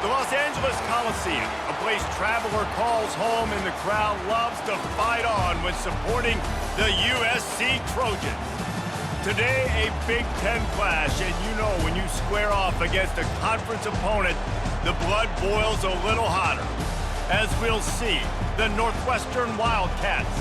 The Los Angeles Coliseum, a place traveler calls home and the crowd loves to fight on when supporting the USC Trojans. Today, a Big Ten clash, and you know when you square off against a conference opponent, the blood boils a little hotter. As we'll see, the Northwestern Wildcats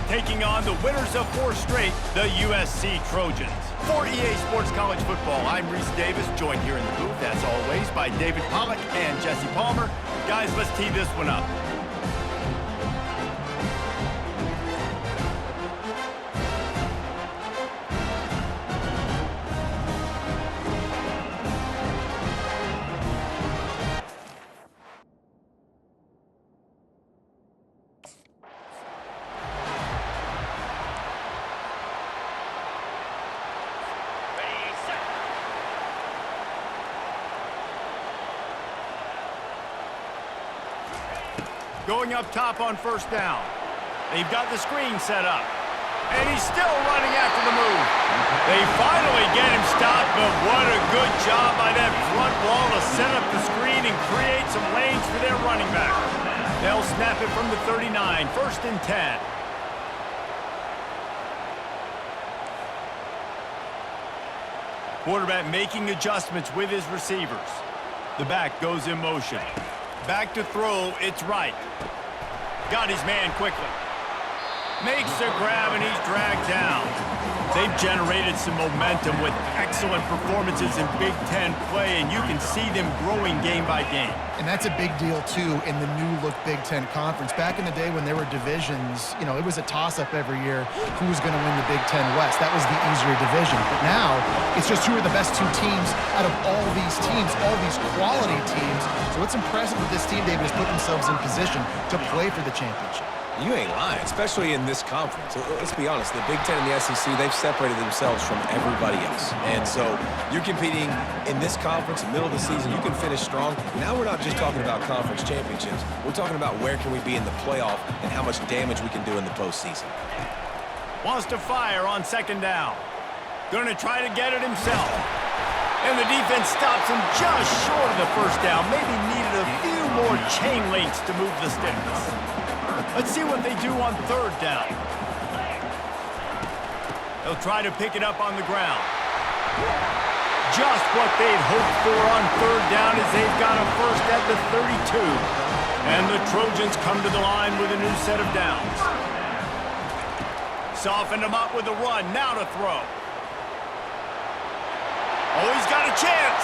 taking on the winners of 4 straight, the USC Trojans. For EA Sports College Football, I'm Reese Davis, joined here in the booth, as always, by David Pollack and Jesse Palmer. Guys, let's tee this one up. Going up top on first down. They've got the screen set up. And he's still running after the move. They finally get him stopped, but what a good job by that front ball to set up the screen and create some lanes for their running back. They'll snap it from the 39, 1st and 10. Quarterback making adjustments with his receivers. The back goes in motion. Back to throw, it's Wright. Got his man quickly. Makes the grab and he's dragged down. They've generated some momentum with excellent performances in Big Ten play, and you can see them growing game by game. And that's a big deal, too, in the new-look Big Ten Conference. Back in the day when there were divisions, you know, it was a toss-up every year who was going to win the Big Ten West. That was the easier division. But now, it's just who are the best 2 teams out of all these teams, all these quality teams. So it's impressive that this team, David, has put themselves in position to play for the championship. You ain't lying, especially in this conference. Let's be honest, the Big Ten and the SEC, they've separated themselves from everybody else. And so you're competing in this conference, in the middle of the season, you can finish strong. Now we're not just talking about conference championships. We're talking about where can we be in the playoff and how much damage we can do in the postseason. Wants to fire on 2nd down. Going to try to get it himself. And the defense stops him just short of the 1st down. Maybe needed a few more chain links to move the sticks. Let's see what they do on 3rd down. They'll try to pick it up on the ground. Just what they'd hoped for on 3rd down as they've got a first at the 32. And the Trojans come to the line with a new set of downs. Softened them up with a run, now to throw. Oh, he's got a chance.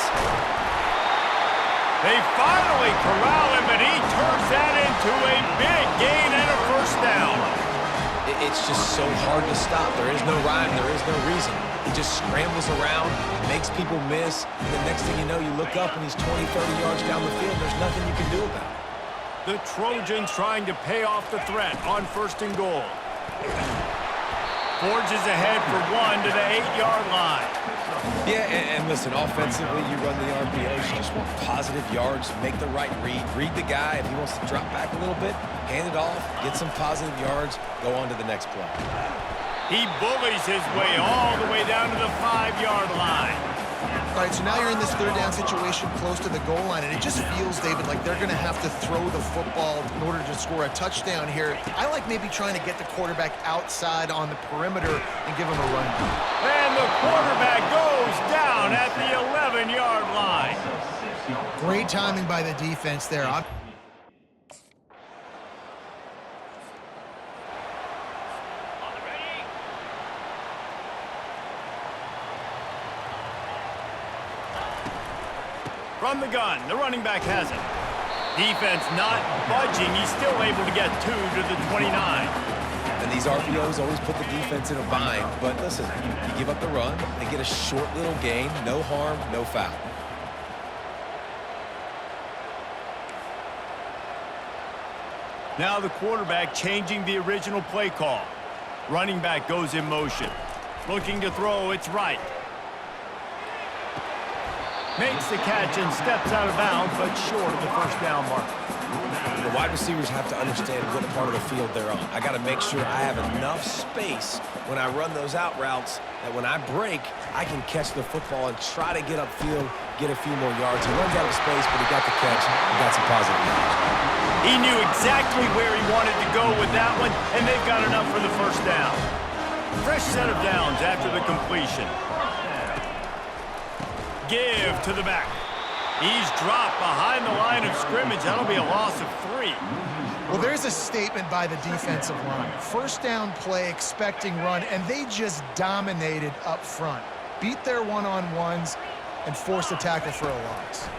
They finally corral him, and he turns that into a big gain and a 1st down. It's just so hard to stop. There is no rhyme. There is no reason. He just scrambles around, makes people miss, and the next thing you know, you look up and he's 20, 30 yards down the field. There's nothing you can do about it. The Trojans trying to pay off the threat on 1st and goal. Forges ahead for 1 to the 8-yard line. Yeah, and listen, offensively, you run the RPOs. You just want positive yards, make the right read the guy. If he wants to drop back a little bit, hand it off, get some positive yards, go on to the next play. He bullies his way all the way down to the 5-yard line. All right, so now you're in this 3rd down situation close to the goal line, and it just feels, David, like they're going to have to throw the football in order to score a touchdown here. I like maybe trying to get the quarterback outside on the perimeter and give him a run. And the quarterback goes down at the 11-yard line. Great timing by the defense there. From the gun, the running back has it. Defense not budging. He's still able to get 2 to the 29. And these RPOs always put the defense in a bind. But listen, you give up the run, they get a short little gain, no harm, no foul. Now the quarterback changing the original play call. Running back goes in motion. Looking to throw, it's Wright. Makes the catch and steps out of bounds, but short of the first down mark. The wide receivers have to understand what part of the field they're on. I got to make sure I have enough space when I run those out routes that when I break, I can catch the football and try to get upfield, get a few more yards. He runs out of space, but he got the catch. He got some positive yards. He knew exactly where he wanted to go with that one, and they've got enough for the first down. Fresh set of downs after the completion. Give to the back. He's dropped behind the line of scrimmage. That'll be a loss of 3. Well, there's a statement by the defensive line. First down play, expecting run, and they just dominated up front. Beat their one-on-ones and forced a tackle for a loss.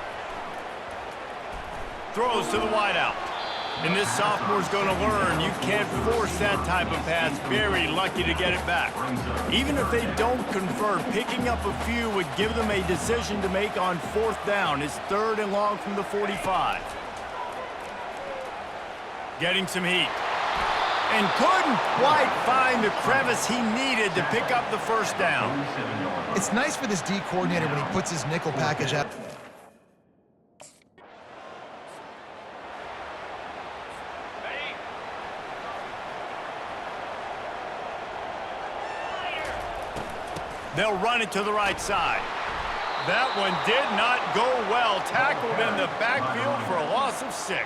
Throws to the wideout. And this sophomore's going to learn you can't force that type of pass. Very lucky to get it back. Even if they don't convert, picking up a few would give them a decision to make on 4th down. It's 3rd and long from the 45. Getting some heat. And couldn't quite find the crevice he needed to pick up the first down. It's nice for this D coordinator when he puts his nickel package out. They'll run it to the right side. That one did not go well. Tackled in the backfield for a loss of 6.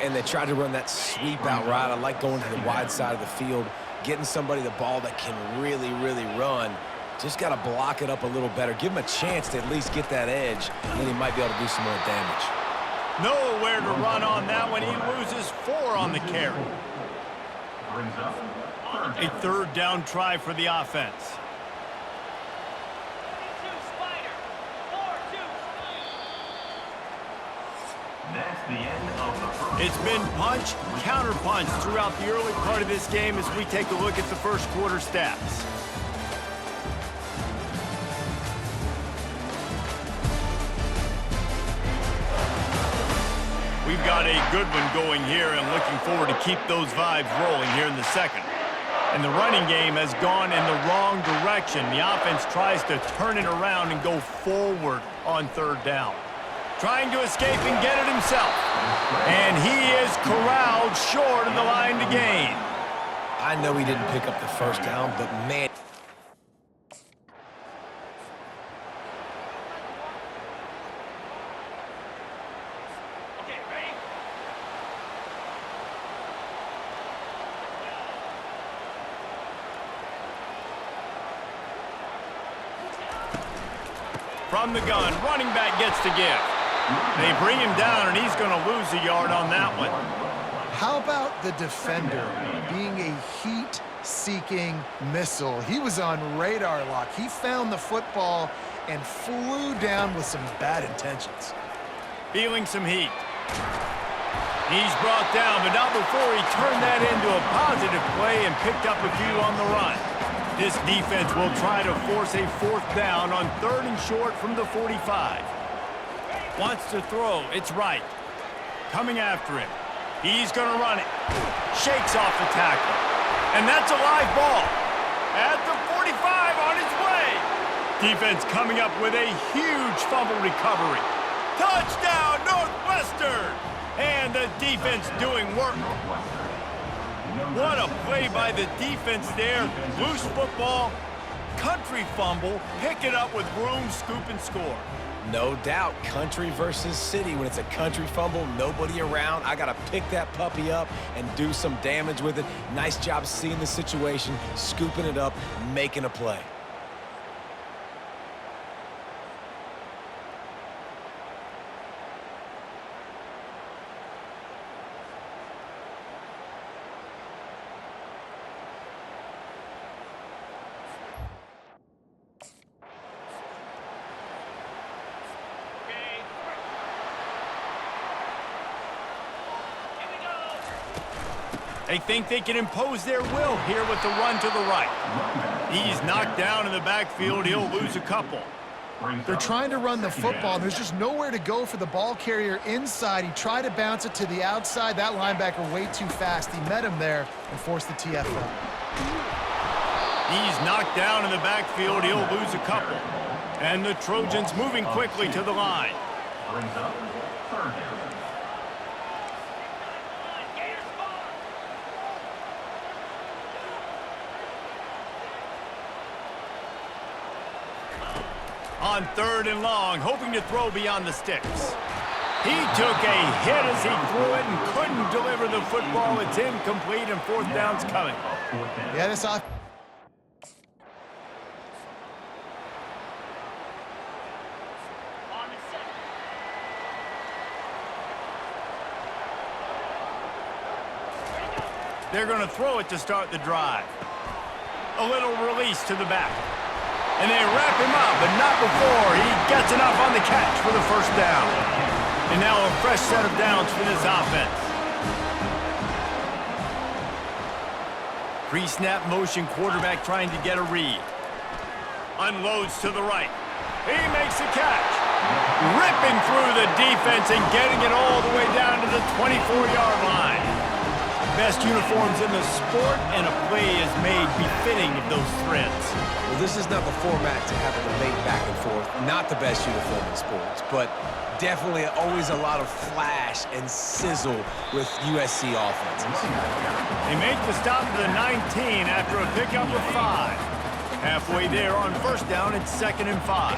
And they tried to run that sweep out route. I like going to the wide side of the field, getting somebody the ball that can really, really run. Just got to block it up a little better. Give him a chance to at least get that edge, and then he might be able to do some more damage. Nowhere to run on that one. He loses 4 on the carry. A 3rd down try for the offense. It's been punch, counter punch throughout the early part of this game as we take a look at the first quarter stats. We've got a good one going here and looking forward to keep those vibes rolling here in the second. And the running game has gone in the wrong direction. The offense tries to turn it around and go forward on 3rd down. Trying to escape and get it himself. And he is corralled short of the line to gain. I know he didn't pick up the first down, but man. Okay, ready? From the gun, running back gets to give. They bring him down, and he's going to lose a yard on that one. How about the defender being a heat-seeking missile? He was on radar lock. He found the football and flew down with some bad intentions. Feeling some heat. He's brought down, but not before he turned that into a positive play and picked up a few on the run. This defense will try to force a 4th down on 3rd and short from the 45. Wants to throw. It's Wright. Coming after him. He's going to run it. Shakes off the tackle. And that's a live ball. At the 45 on its way. Defense coming up with a huge fumble recovery. Touchdown, Northwestern! And the defense doing work. What a play by the defense there. Loose football, country fumble, pick it up with room, scoop, and score. No doubt, country versus city. When it's a country fumble, nobody around, I got to pick that puppy up and do some damage with it. Nice job seeing the situation, scooping it up, making a play. They think they can impose their will here with the run to the right. He's knocked down in the backfield. He'll lose a couple. They're trying to run the football. There's just nowhere to go for the ball carrier inside. He tried to bounce it to the outside. That linebacker way too fast. He met him there and forced the TFL. He's knocked down in the backfield. He'll lose a couple. And the Trojans moving quickly to the line. Brings up third down. On 3rd and long, hoping to throw beyond the sticks. He took a hit as he threw it and couldn't deliver the football. It's incomplete and 4th down's coming. Yeah, this off. They're going to throw it to start the drive. A little release to the back. And they wrap him up, but not before he gets enough on the catch for the 1st down. And now a fresh set of downs for this offense. Pre-snap motion quarterback trying to get a read. Unloads to the right. He makes the catch. Ripping through the defense and getting it all the way down to the 24-yard line. Best uniforms in the sport, and a play is made befitting of those threads. Well, this is not the format to have a debate back and forth. Not the best uniform in sports, but definitely always a lot of flash and sizzle with USC offenses. They make the stop to the 19 after a pickup of 5. Halfway there on 1st down, it's 2nd and 5.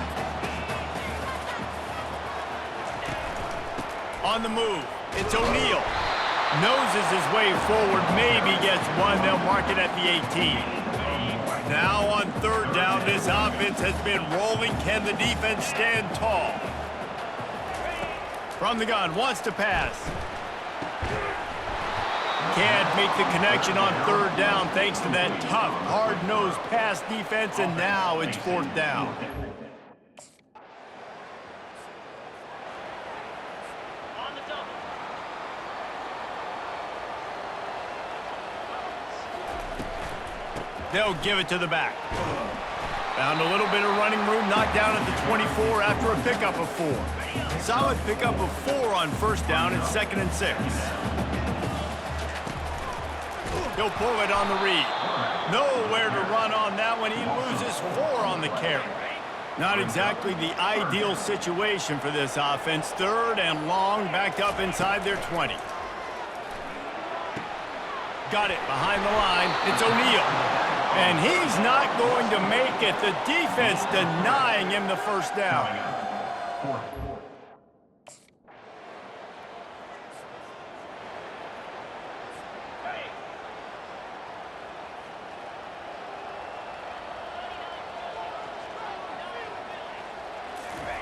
On the move, it's O'Neal. Noses his way forward, maybe gets one. They'll mark it at the 18. Now on 3rd down, this offense has been rolling. Can the defense stand tall? From the gun, wants to pass. Can't make the connection on 3rd down thanks to that tough, hard-nosed pass defense, and now it's 4th down. They'll give it to the back. Found a little bit of running room, knocked down at the 24 after a pickup of 4. Solid pickup of 4 on 1st down. It's 2nd and 6. He'll pull it on the read. Nowhere to run on that one. He loses 4 on the carry. Not exactly the ideal situation for this offense. 3rd and long, backed up inside their 20. Got it behind the line. It's O'Neal. And he's not going to make it. The defense denying him the 1st down.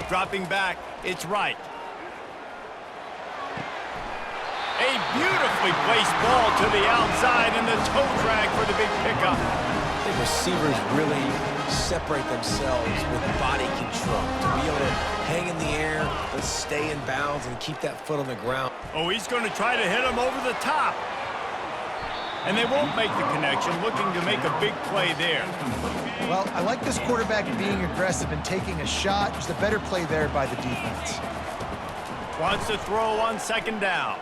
Dropping back, it's Wright. A beautifully placed ball to the outside and the toe drag for the big pickup. The receivers really separate themselves with body control to be able to hang in the air, but stay in bounds and keep that foot on the ground. Oh, he's going to try to hit him over the top. And they won't make the connection, looking to make a big play there. Well, I like this quarterback being aggressive and taking a shot. Just a better play there by the defense. Wants to throw on 2nd down.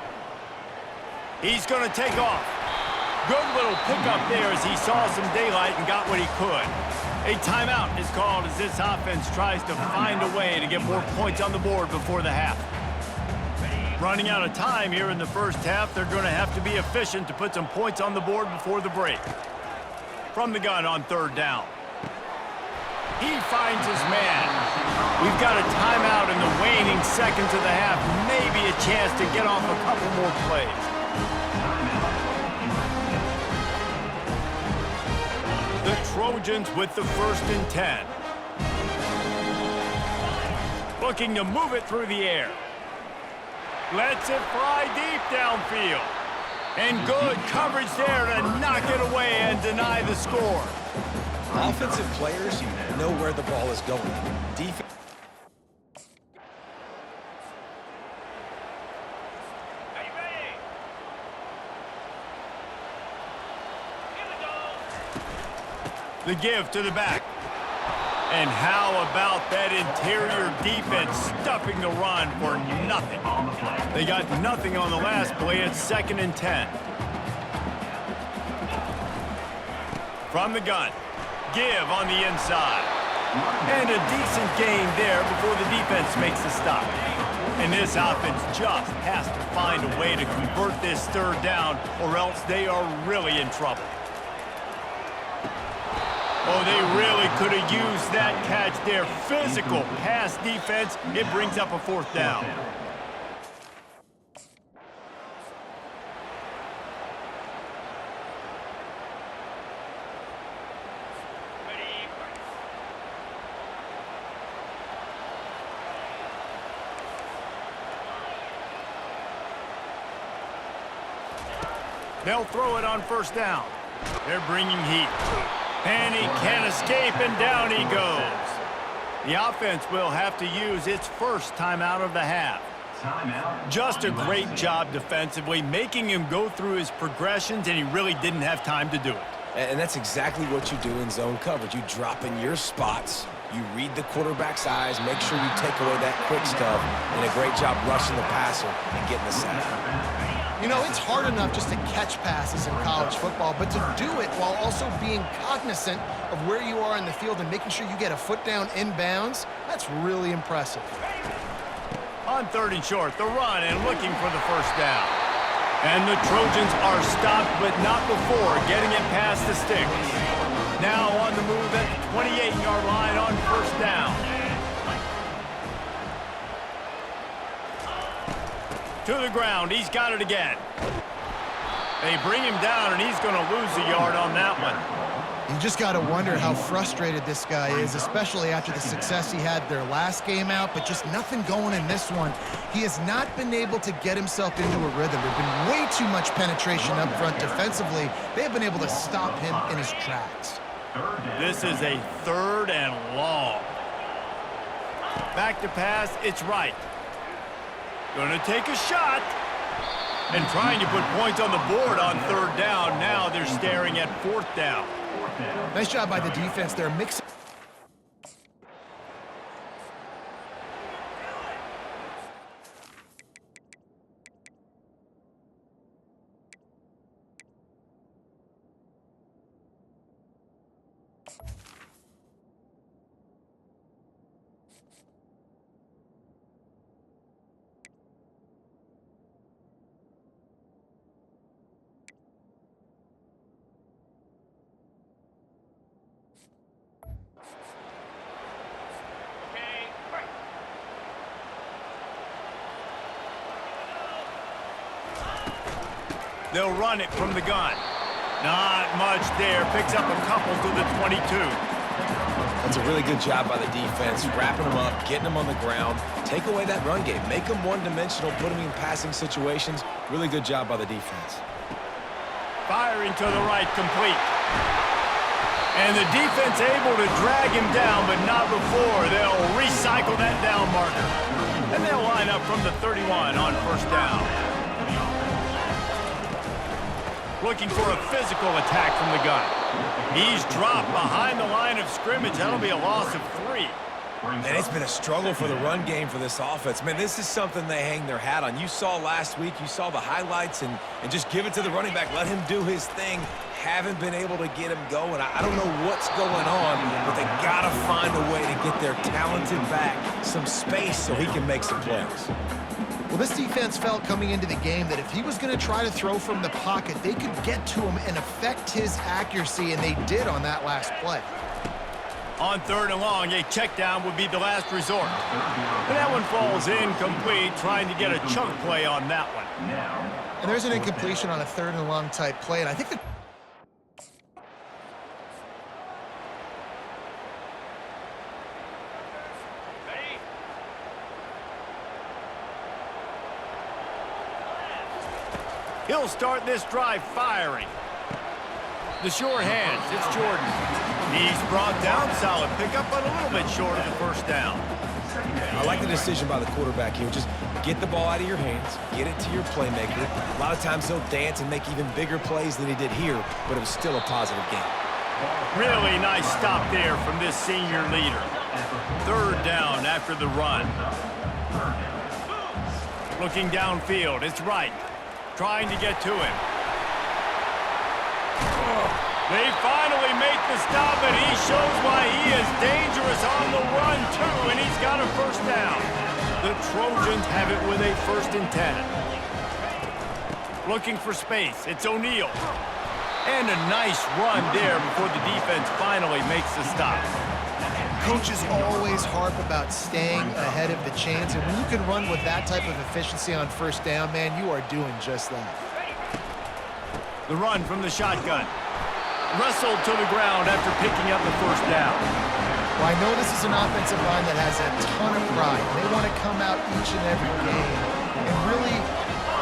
He's going to take off. Good little pickup there as he saw some daylight and got what he could. A timeout is called as this offense tries to find a way to get more points on the board before the half. Running out of time here in the 1st half, they're going to have to be efficient to put some points on the board before the break. From the gun on 3rd down. He finds his man. We've got a timeout in the waning seconds of the half. Maybe a chance to get off a couple more plays. The Trojans with the 1st and 10. Looking to move it through the air. Lets it fly deep downfield. And good coverage there to knock it away and deny the score. Offensive players know where the ball is going. Defense. The give to the back. And how about that interior defense stuffing the run for nothing? They got nothing on the last play. It's 2nd and 10. From the gun. Give on the inside. And a decent gain there before the defense makes the stop. And this offense just has to find a way to convert this third down, or else they are really in trouble. Oh, they really could have used that catch there. Physical pass defense. It brings up a fourth down. They'll throw it on first down. They're bringing heat. And he can't escape, and down he goes. The offense will have to use its first timeout of the half. Just a great job defensively, making him go through his progressions, and he really didn't have time to do it. And that's exactly what you do in zone coverage. You drop in your spots, you read the quarterback's eyes, make sure you take away that quick stuff, and a great job rushing the passer and getting the sack. You know, it's hard enough just to catch passes in college football, but to do it while also being cognizant of where you are in the field and making sure you get a foot down inbounds, that's really impressive. On third and short, the run and looking for the first down. And the Trojans are stopped, but not before getting it past the sticks. Now on the move at the 28-yard line on first down. To the ground, he's got it again. They bring him down, and he's going to lose a yard on that one. You just got to wonder how frustrated this guy is, especially after the success he had their last game out, but just nothing going in this one. He has not been able to get himself into a rhythm. There's been way too much penetration up front defensively. They have been able to stop him in his tracks. This is a third and long. Back to pass, it's Wright. Going to take a shot. And trying to put points on the board on third down. Now they're staring at fourth down. Nice job by the defense there, mixing. They'll run it from the gun. Not much there. Picks up a couple to the 22. That's a really good job by the defense, wrapping them up, getting them on the ground. Take away that run game. Make them one-dimensional, put them in passing situations. Really good job by the defense. Firing to the right, complete. And the defense able to drag him down, but not before. They'll recycle that down marker. And they'll line up from the 31 on first down. Looking for a physical attack from the gun. He's dropped behind the line of scrimmage. That'll be a loss of 3. And it's been a struggle for the run game for this offense. Man, this is something they hang their hat on. You saw last week, you saw the highlights, and just give it to the running back. Let him do his thing. Haven't been able to get him going. I don't know what's going on, but they got to find a way to get their talented back some space so he can make some plays. Well, this defense felt coming into the game that if he was going to try to throw from the pocket, they could get to him and affect his accuracy, and they did on that last play. On third and long, a check down would be the last resort. And that one falls incomplete, trying to get a chunk play on that one. And there's an incompletion on a third and long type play, and I think He'll start this drive firing. The sure hands, it's Jordan. He's brought down, solid pickup, but a little bit short of the first down. I like the decision by the quarterback here. Just get the ball out of your hands, get it to your playmaker. A lot of times he'll dance and make even bigger plays than he did here, but it was still a positive game. Really nice stop there from this senior leader. Third down after the run. Looking downfield, it's Wright. Trying to get to him. They finally make the stop, and he shows why he is dangerous on the run, too, and he's got a first down. The Trojans have it with a 1st and 10. Looking for space. It's O'Neal. And a nice run there before the defense finally makes the stop. Coaches always harp about staying ahead of the chains, and when you can run with that type of efficiency on 1st down, man, you are doing just that. The run from the shotgun. Wrestled to the ground after picking up the 1st down. Well, I know this is an offensive line that has a ton of pride. They want to come out each and every game and really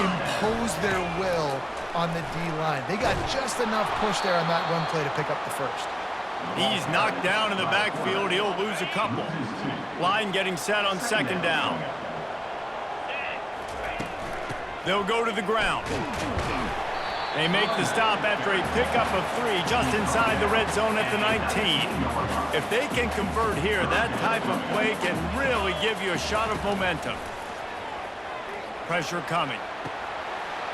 impose their will on the D-line. They got just enough push there on that run play to pick up the 1st. He's knocked down in the backfield. He'll lose a couple. Line getting set on 2nd down. They'll go to the ground. They make the stop after a pickup of 3 just inside the red zone at the 19. If they can convert here, that type of play can really give you a shot of momentum. Pressure coming.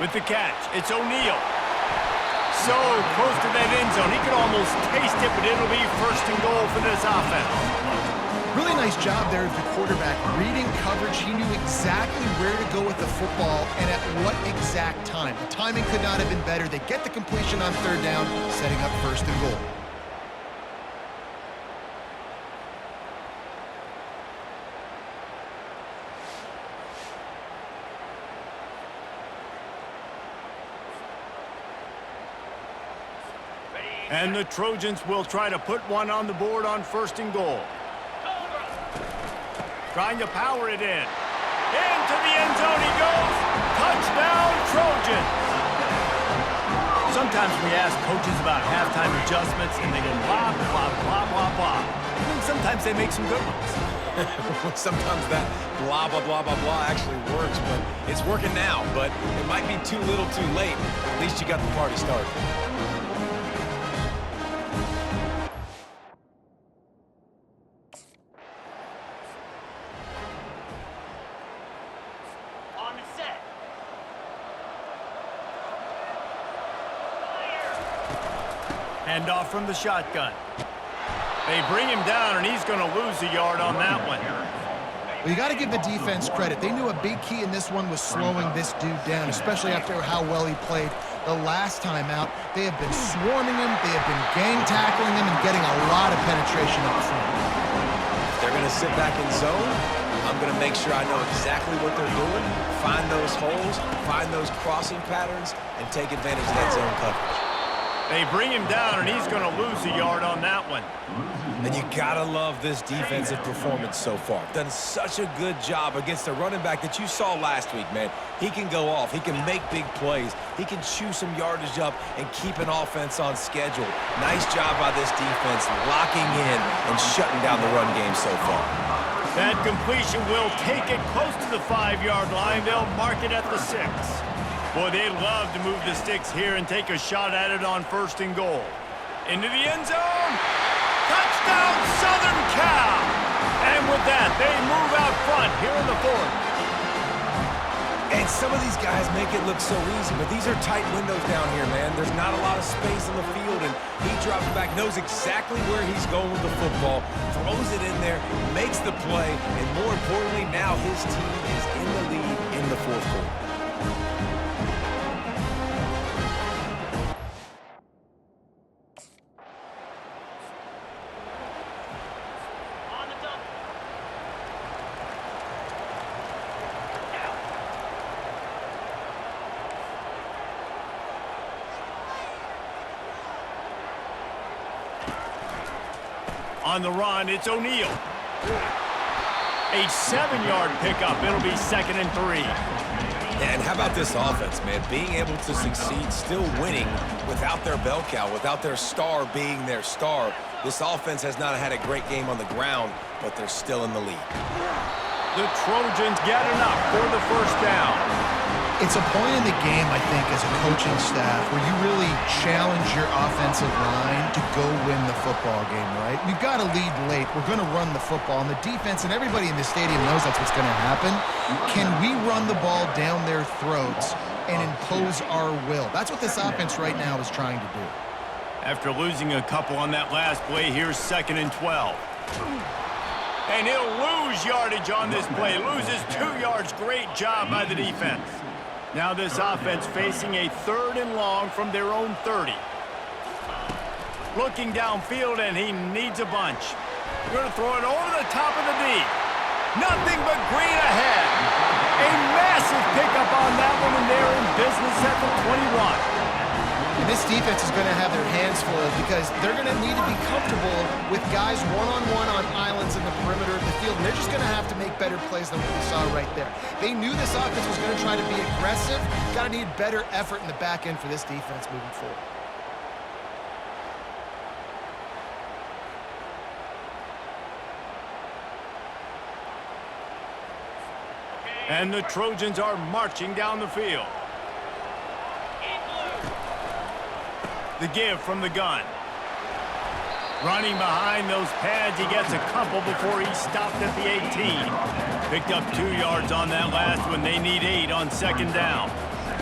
With the catch, it's O'Neal. So close to that end zone. He could almost taste it, but it'll be 1st and goal for this offense. Really nice job there of the quarterback. Reading coverage, he knew exactly where to go with the football and at what exact time. The timing could not have been better. They get the completion on 3rd down, setting up 1st and goal. And the Trojans will try to put one on the board on 1st and goal. Trying to power it in. Into the end zone he goes. Touchdown, Trojans. Sometimes we ask coaches about halftime adjustments, and they go blah, blah, blah, blah, blah. And sometimes they make some good ones. Sometimes that blah, blah, blah, blah, blah actually works, but it's working now. But it might be too little too late. At least you got the party started. Handoff from the shotgun. They bring him down, and he's going to lose a yard on that one. Well, you got to give the defense credit. They knew a big key in this one was slowing this dude down, especially after how well he played the last time out. They have been swarming him. They have been gang tackling him and getting a lot of penetration up front. If they're going to sit back in zone, I'm going to make sure I know exactly what they're doing, find those holes, find those crossing patterns, and take advantage of that zone coverage. They bring him down, and he's going to lose a yard on that one. And you got to love this defensive performance so far. Done such a good job against the running back that you saw last week, man. He can go off. He can make big plays. He can chew some yardage up and keep an offense on schedule. Nice job by this defense locking in and shutting down the run game so far. That completion will take it close to the 5-yard line. They'll mark it at the 6. Boy, they'd love to move the sticks here and take a shot at it on 1st and goal. Into the end zone. Touchdown, Southern Cal. And with that, they move out front here in the 4th. And some of these guys make it look so easy, but these are tight windows down here, man. There's not a lot of space in the field, and he drops back, knows exactly where he's going with the football, throws it in there, makes the play, and more importantly, now his team is in the lead in the 4th quarter. On the run, it's O'Neal. A 7-yard pickup. It'll be 2nd and 3. And how about this offense, man? Being able to succeed, still winning without their bell cow, without their star being their star. This offense has not had a great game on the ground, but they're still in the lead. The Trojans get enough for the 1st down. It's a point in the game, I think, as a coaching staff where you really challenge your offensive line to go win the football game, right? We've got to lead late. We're going to run the football. And the defense and everybody in the stadium knows that's what's going to happen. Can we run the ball down their throats and impose our will? That's what this offense right now is trying to do. After losing a couple on that last play, here's 2nd and 12. And he'll lose yardage on this play. Loses 2 yards. Great job by the defense. Now this offense facing a 3rd and long from their own 30. Looking downfield, and he needs a bunch. We're going to throw it over the top of the D. Nothing but green ahead. A massive pickup on that one, and they're in business at the 21. And this defense is going to have their hands full because they're going to need to be comfortable with guys one-on-one on islands in the perimeter of the field. And they're just going to have to make better plays than what we saw right there. They knew this offense was going to try to be aggressive. Got to need better effort in the back end for this defense moving forward. And the Trojans are marching down the field. The give from the gun. Running behind those pads, he gets a couple before he stopped at the 18. Picked up 2 yards on that last one. They need 8 on 2nd down.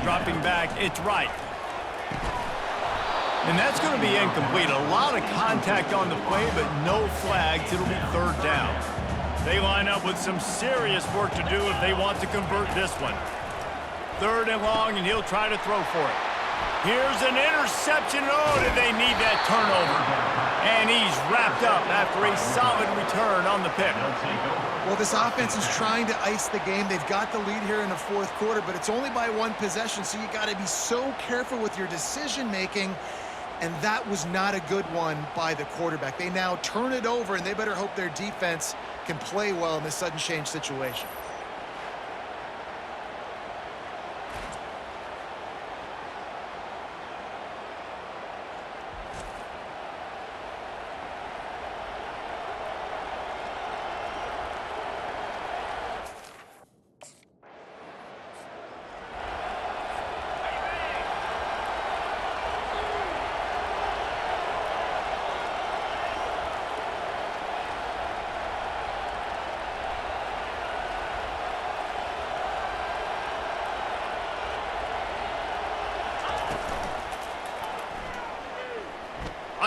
Dropping back, it's Wright. And that's going to be incomplete. A lot of contact on the play, but no flags. It'll be 3rd down. They line up with some serious work to do if they want to convert this one. 3rd and long, and he'll try to throw for it. Here's an interception. Oh, did they need that turnover? And he's wrapped up after a solid return on the pick. Well, this offense is trying to ice the game. They've got the lead here in the 4th quarter, but it's only by 1 possession, so you got to be so careful with your decision-making. And that was not a good one by the quarterback. They now turn it over, and they better hope their defense can play well in this sudden change situation.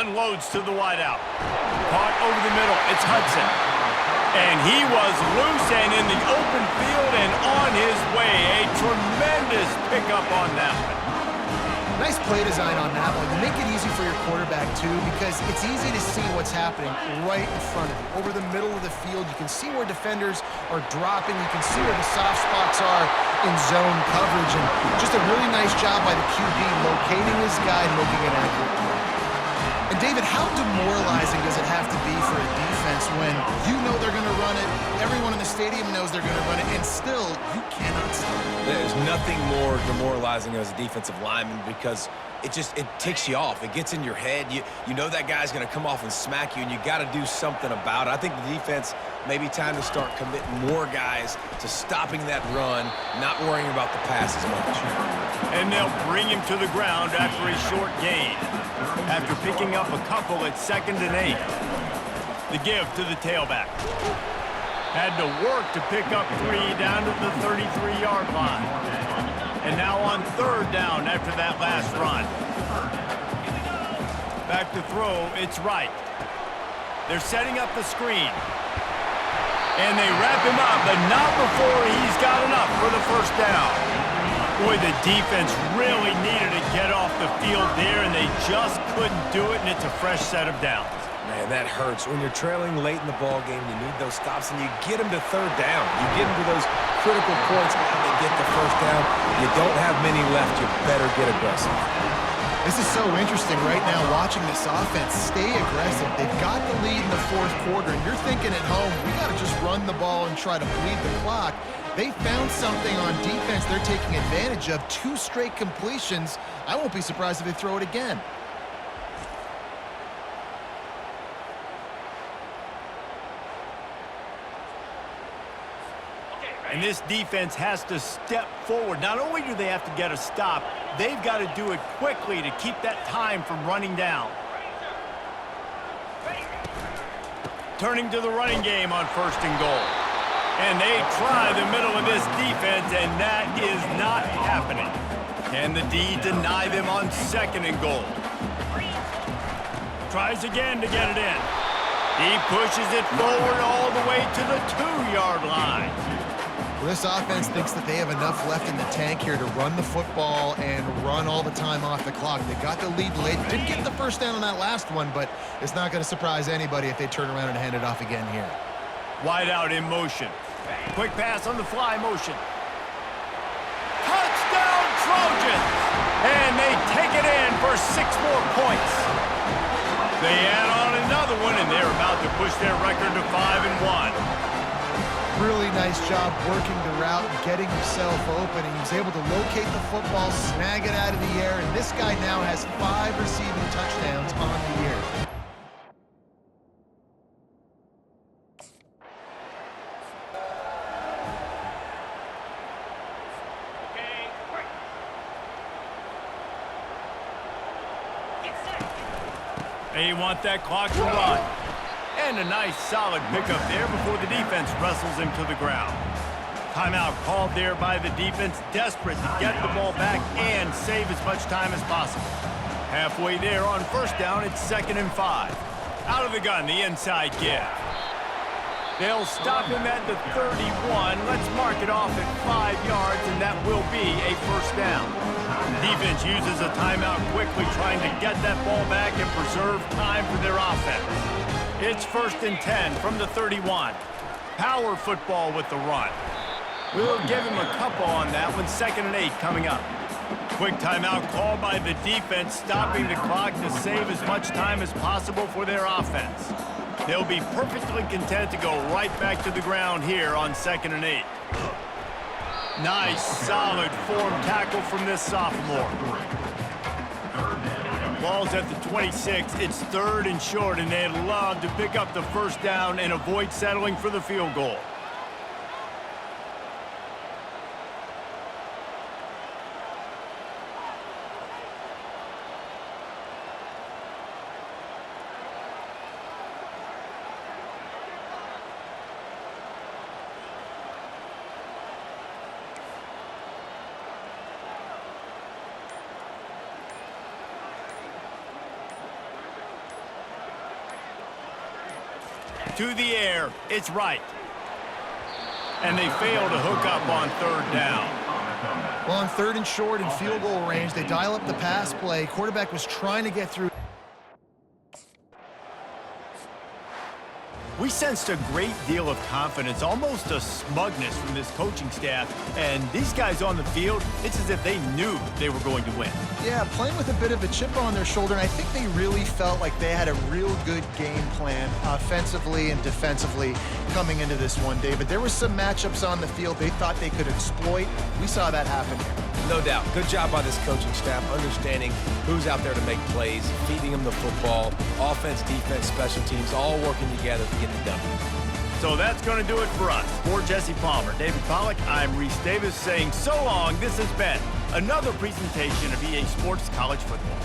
Unloads to the wideout. Caught over the middle. It's Hudson. And he was loose and in the open field and on his way. A tremendous pickup on that one. Nice play design on that one. You make it easy for your quarterback, too, because it's easy to see what's happening right in front of you. Over the middle of the field, you can see where defenders are dropping. You can see where the soft spots are in zone coverage. And just a really nice job by the QB locating his guy and making an accurate play. And, David, how demoralizing does it have to be for a defense when you know they're going to run it, everyone in the stadium knows they're going to run it, and still you cannot stop it? There's nothing more demoralizing as a defensive lineman because it ticks you off. It gets in your head. You know that guy's going to come off and smack you, and you got to do something about it. I think the defense maybe time to start committing more guys to stopping that run, not worrying about the pass as much. And they'll bring him to the ground after a short gain. After picking up a couple at 2nd and 8. The give to the tailback. Had to work to pick up 3 down to the 33-yard line. And now on 3rd down after that last run. Back to throw, it's Wright. They're setting up the screen. And they wrap him up, but not before he's got enough for the 1st down. Boy, the defense really needed to get off the field there, and they just couldn't do it, and it's a fresh set of downs. Man, that hurts. When you're trailing late in the ball game, you need those stops, and you get them to 3rd down. You get them to those critical points, and they get the 1st down. You don't have many left. You better get aggressive. This is so interesting right now, watching this offense stay aggressive. They've got the lead in the 4th quarter, and you're thinking at home, we got to just run the ball and try to bleed the clock. They found something on defense they're taking advantage of. 2 straight completions. I won't be surprised if they throw it again. And this defense has to step forward. Not only do they have to get a stop, they've got to do it quickly to keep that time from running down. Turning to the running game on 1st and goal. And they try the middle of this defense, and that is not happening. Can the D deny them on 2nd and goal? Tries again to get it in. He pushes it forward all the way to the 2-yard line. Well, this offense thinks that they have enough left in the tank here to run the football and run all the time off the clock. They got the lead late. Didn't get the first down on that last one, but it's not going to surprise anybody if they turn around and hand it off again here. Wide out in motion. Quick pass on the fly motion. Touchdown Trojans! And they take it in for 6 more points. They add on another one, and they're about to push their record to 5-1. Really nice job working the route and getting himself open. He was able to locate the football, snag it out of the air, and this guy now has 5 receiving touchdowns on the year. They want that clock to run. And a nice solid pickup there before the defense wrestles him to the ground. Timeout called there by the defense, desperate to get the ball back and save as much time as possible. Halfway there on first down, it's 2nd and 5. Out of the gun, the inside give. They'll stop him at the 31. Let's mark it off at 5 yards, and that will be a first down. Defense uses a timeout quickly, trying to get that ball back and preserve time for their offense. It's 1st and 10 from the 31. Power football with the run. We'll give him a couple on that one. 2nd and 8 coming up. Quick timeout called by the defense, stopping the clock to save as much time as possible for their offense. They'll be perfectly content to go right back to the ground here on 2nd and 8. Nice, solid form tackle from this sophomore. Ball's at the 26. It's 3rd and short, and they'd love to pick up the first down and avoid settling for the field goal. To the air, it's Wright. And they fail to hook up on 3rd down. Well, on 3rd and short and field goal range, they dial up the pass play. Quarterback was trying to get through. We sensed a great deal of confidence, almost a smugness from this coaching staff. And these guys on the field, it's as if they knew they were going to win. Yeah, playing with a bit of a chip on their shoulder, and I think they really felt like they had a real good game plan offensively and defensively coming into this one, David. There were some matchups on the field they thought they could exploit. We saw that happen here. No doubt. Good job by this coaching staff, understanding who's out there to make plays, feeding them the football, offense, defense, special teams, all working together to get the W. So that's going to do it for us. For Jesse Palmer, David Pollack, I'm Reese Davis saying so long. This has been another presentation of EA Sports College Football.